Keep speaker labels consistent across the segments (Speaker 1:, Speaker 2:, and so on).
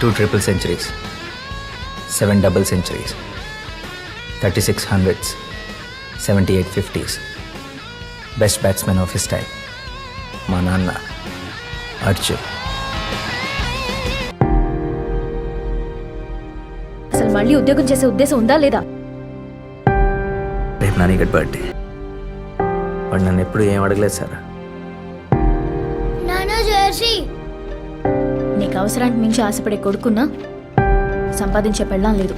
Speaker 1: 2 triple centuries, 7 double centuries, 36 hundreds, 78 50s. Best batsman of his time, మా నాన్న అర్జున్.
Speaker 2: అసలు మళ్ళీ ఉద్యోగం చేసే ఉద్దేశం ఉందా లేదా?
Speaker 1: రేపు నా నీకట్ బర్త్డే. వాడు నన్ను ఎప్పుడు ఏం అడగలేదు సార్.
Speaker 2: నీకు అవసరానికి మించి ఆశపడే కొడుకున్నా సంపాదించే పెళ్ళాం లేదు.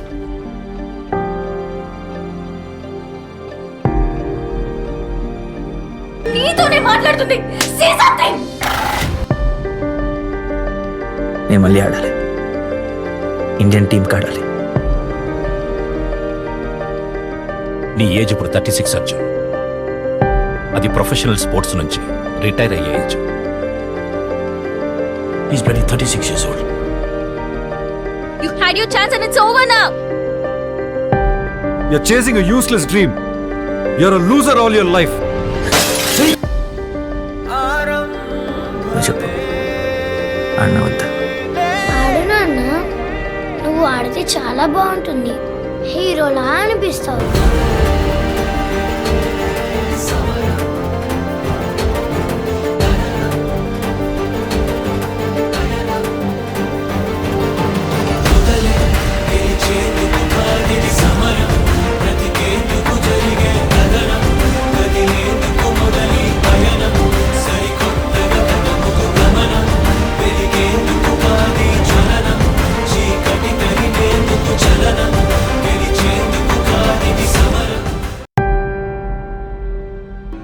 Speaker 2: నీతోనే మాట్లాడుతుంది.
Speaker 1: నేను మళ్ళీ ఆడాలి, ఇండియన్ టీంకి ఆడాలి.
Speaker 3: నీ ఏజ్ ఇప్పుడు 36 అర్జున్. అది ప్రొఫెషనల్ స్పోర్ట్స్ నుంచి రిటైర్ అయ్యే age. He's barely 36 years old.
Speaker 2: You had your chance and it's over now.
Speaker 4: You're chasing a useless dream. You're a loser all your life.
Speaker 1: చెప్పు, అన్న వద్దా?
Speaker 5: ఆడు నాన్న, నువ్వు ఆడితే చాలా బాగుంటుంది, హీరోలా అనిపిస్తావు.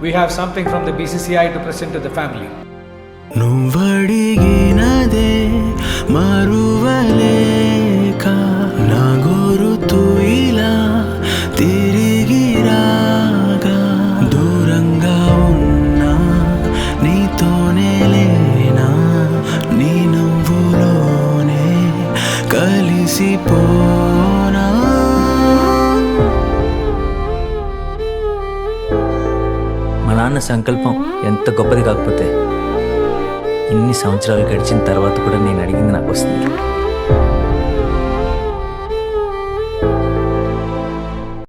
Speaker 6: We have something from the BCCI to present to the family.
Speaker 7: నువ్వడిగినదే మరువలేక నా గురుతు ఇలా తిరిగి రాగా, దూరంగా ఉన్నా నీతోనే లేనా, నీ నవ్వులోనే కలిసిపోనా.
Speaker 1: మా నాన్న సంకల్పం ఎంత గొప్పది కాకపోతే ఇన్ని సంవత్సరాలు గడిచిన తర్వాత కూడా నేను అడిగింది నాకు వస్తుంది.